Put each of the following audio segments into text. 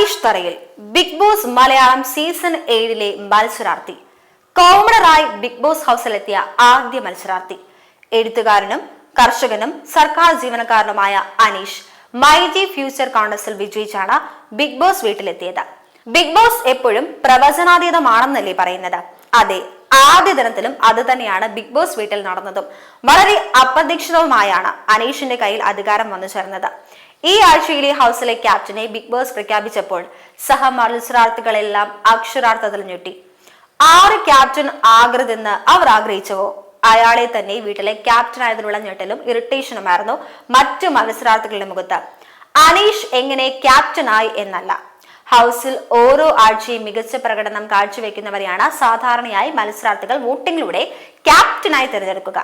അനീഷ് തറയിൽ big boss Malayalam season 7 മത്സരാർത്ഥി. കോമണറായി big boss ഹൗസിലെത്തിയ ആദ്യ മത്സരാർത്ഥി. എഴുത്തുകാരനും കർഷകനും സർക്കാർ ജീവനക്കാരനുമായ അനീഷ് മൈജി ഫ്യൂച്ചർ കോൺടസ്റ്റിൽ വിജയിച്ചാണ് ബിഗ് ബോസ് വീട്ടിലെത്തിയത്. ബിഗ് ബോസ് എപ്പോഴും പ്രവചനാതീതമാണെന്നല്ലേ പറയുന്നത്? അതെ, ആദ്യ ദിനത്തിലും അത് തന്നെയാണ് ബിഗ് ബോസ് വീട്ടിൽ നടന്നതും. വളരെ അപ്രതീക്ഷിതവുമായാണ് അനീഷിന്റെ കയ്യിൽ അധികാരം വന്നു ചേർന്നത്. ഈ ആഴ്ചയിലെ ഹൗസിലെ ക്യാപ്റ്റനെ ബിഗ് ബോസ് പ്രഖ്യാപിച്ചപ്പോൾ സഹ മത്സരാർത്ഥികളെല്ലാം അക്ഷരാർത്ഥത്തിൽ ഞെട്ടി. ആര് ക്യാപ്റ്റൻ ആകരുതെന്ന് അവർ ആഗ്രഹിച്ചുവോ അയാളെ തന്നെ വീട്ടിലെ ക്യാപ്റ്റൻ ആയതിനുള്ള ഞെട്ടലും ഇറിറ്റേഷനുമായിരുന്നു മറ്റു മത്സരാർത്ഥികളുടെ മുഖത്ത്. അനീഷ് എങ്ങനെ ക്യാപ്റ്റനായി എന്നല്ല, ഹൗസിൽ ഓരോ ആഴ്ചയും മികച്ച പ്രകടനം കാഴ്ചവെക്കുന്നവരെയാണ് സാധാരണയായി മത്സരാർത്ഥികൾ വോട്ടിങ്ങിലൂടെ ക്യാപ്റ്റനായി തിരഞ്ഞെടുക്കുക.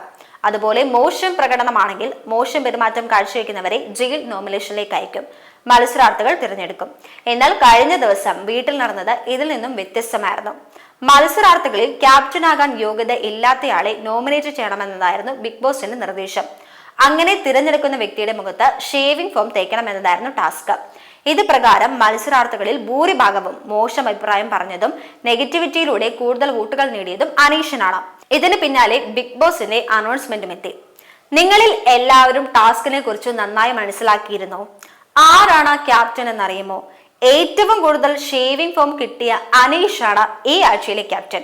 അതുപോലെ മോശം പ്രകടനമാണെങ്കിൽ മോശം പെരുമാറ്റം കാഴ്ചവെക്കുന്നവരെ ജയിൽ നോമിനേഷനിലേക്ക് അയക്കും, മത്സരാർത്ഥികൾ തിരഞ്ഞെടുക്കും. എന്നാൽ കഴിഞ്ഞ ദിവസം വീട്ടിൽ നടന്നത് ഇതിൽ നിന്നും വ്യത്യസ്തമായിരുന്നു. മത്സരാർത്ഥികളിൽ ക്യാപ്റ്റനാകാൻ യോഗ്യത ഇല്ലാത്തയാളെ നോമിനേറ്റ് ചെയ്യണമെന്നതായിരുന്നു ബിഗ് ബോസിന്റെ നിർദ്ദേശം. അങ്ങനെ തിരഞ്ഞെടുക്കുന്ന വ്യക്തിയുടെ മുഖത്ത് ഷേവിംഗ് ഫോം തേക്കണമെന്നതായിരുന്നു ടാസ്ക്. ഇത് പ്രകാരം മത്സരാർത്ഥികളിൽ ഭൂരിഭാഗവും മോശം അഭിപ്രായം പറഞ്ഞതും നെഗറ്റിവിറ്റിയിലൂടെ കൂടുതൽ വോട്ടുകൾ നേടിയതും അനീഷിനാണ്. ഇതിന് പിന്നാലെ ബിഗ് ബോസിന്റെ അനൗൺസ്മെന്റും എത്തി. നിങ്ങളിൽ എല്ലാവരും ടാസ്കിനെ കുറിച്ച് നന്നായി മനസ്സിലാക്കിയിരുന്നോ? ആരാണ് ക്യാപ്റ്റൻ എന്നറിയുമോ? ഏറ്റവും കൂടുതൽ ഷേവിംഗ് ഫോം കിട്ടിയ അനീഷാണ് ഈ ആഴ്ചയിലെ ക്യാപ്റ്റൻ.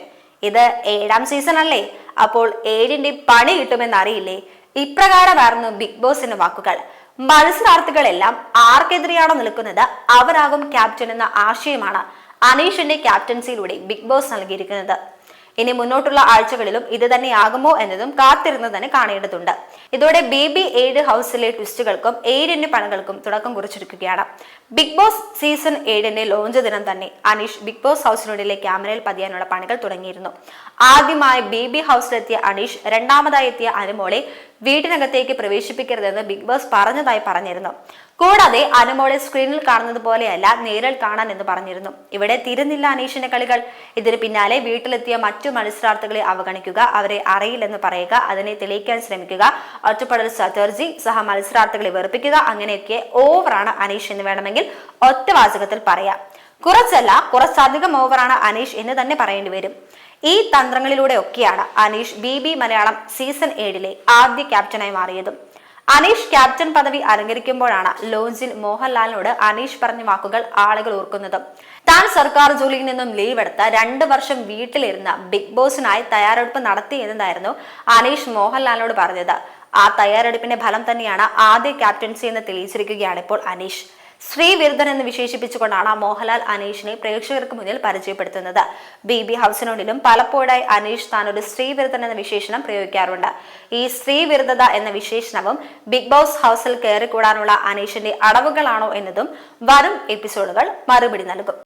ഇത് 7ാം സീസൺ അല്ലേ? അപ്പോൾ 7ന്റെ പണി കിട്ടുമെന്നറിയില്ലേ? ഇപ്രകാരമായിരുന്നു ബിഗ് ബോസിന്റെ വാക്കുകൾ. മത്സരാർത്ഥികളെല്ലാം ആർക്കെതിരെയാണോ നിൽക്കുന്നത് അവരാകും ക്യാപ്റ്റൻ എന്ന ആശയമാണ് അനീഷിന്റെ ക്യാപ്റ്റൻസിയിലൂടെ ബിഗ് ബോസ് നൽകിയിരിക്കുന്നത്. ഇനി മുന്നോട്ടുള്ള ആഴ്ചകളിലും ഇത് തന്നെയാകുമോ എന്നതും കാത്തിരുന്ന് തന്നെ കാണേണ്ടതുണ്ട്. ഇതോടെ BB7 ഹൗസിലെ ട്വിസ്റ്റുകൾക്കും 7ന്റെ പണികൾക്കും തുടക്കം കുറിച്ചിരിക്കുകയാണ്. ബിഗ് ബോസ് സീസൺ 7ന്റെ ലോഞ്ച് ദിനം തന്നെ അനീഷ് ബിഗ് ബോസ് ഹൗസിനുള്ളിലെ ക്യാമറയിൽ പതിയാനുള്ള പണികൾ തുടങ്ങിയിരുന്നു. ആദ്യമായി BB ഹൗസിലെത്തിയ അനീഷ് രണ്ടാമതായി എത്തിയ അനുമോളെ വീട്ടിനകത്തേക്ക് പ്രവേശിപ്പിക്കരുതെന്ന് ബിഗ് ബോസ് പറഞ്ഞതായി പറഞ്ഞിരുന്നു. കൂടാതെ അനുമോളെ സ്ക്രീനിൽ കാണുന്നത് പോലെയല്ല നേരിൽ കാണാൻ എന്ന് പറഞ്ഞിരുന്നു. ഇവിടെ തീരുന്നില്ല അനീഷിന്റെ കളികൾ. ഇതിന് പിന്നാലെ വീട്ടിലെത്തിയ മറ്റു മത്സരാർത്ഥികളെ അവഗണിക്കുക, അവരെ അറിയില്ലെന്ന് പറയുക, അതിനെ തെളിയിക്കാൻ ശ്രമിക്കുക, ഒറ്റപ്പെടൽ സ്ട്രാറ്റജി, സഹ മത്സരാർത്ഥികളെ വെറുപ്പിക്കുക, അങ്ങനെയൊക്കെ ഓവറാണ് അനീഷ് എന്ന് വേണമെങ്കിൽ ഒറ്റ വാചകത്തിൽ പറയാം. കുറച്ചല്ല, കുറച്ചധികം ഓവറാണ് അനീഷ് എന്ന് തന്നെ പറയേണ്ടി വരും. ഈ തന്ത്രങ്ങളിലൂടെ ഒക്കെയാണ് അനീഷ് BB മലയാളം സീസൺ 7 ആദ്യ ക്യാപ്റ്റനായി മാറിയതും. അനീഷ് ക്യാപ്റ്റൻ പദവി അലങ്കരിക്കുമ്പോഴാണ് ലോഞ്ചിൽ മോഹൻലാലിനോട് അനീഷ് പറഞ്ഞ വാക്കുകൾ ആളുകൾ ഓർക്കുന്നതും. താൻ സർക്കാർ ജോലിയിൽ നിന്നും ലീവ് എടുത്ത 2 വർഷം വീട്ടിലിരുന്ന ബിഗ് ബോസിനായി തയ്യാറെടുപ്പ് നടത്തി എന്നതായിരുന്നു അനീഷ് മോഹൻലാലിനോട് പറഞ്ഞത്. ആ തയ്യാറെടുപ്പിന്റെ ഫലം തന്നെയാണ് ആദ്യ ക്യാപ്റ്റൻസി എന്ന് തെളിയിച്ചിരിക്കുകയാണ് ഇപ്പോൾ അനീഷ്. ശ്രീവിരുദ്ധൻ എന്ന് വിശേഷിപ്പിച്ചുകൊണ്ടാണ് മോഹൻലാൽ അനീഷിനെ പ്രേക്ഷകർക്ക് മുന്നിൽ പരിചയപ്പെടുത്തുന്നത്. BB ഹൗസിനുള്ളിലും പലപ്പോഴായി അനീഷ് താൻ ഒരു ശ്രീവിരുദ്ധൻ എന്ന വിശേഷണം പ്രയോഗിക്കാറുണ്ട്. ഈ ശ്രീവിരുദ്ധത എന്ന വിശേഷണവും ബിഗ് ബോസ് ഹൗസിൽ കയറിക്കൂടാനുള്ള അനീഷിന്റെ അടവുകളാണോ എന്നതും വരും എപ്പിസോഡുകൾ മറുപടി നൽകും.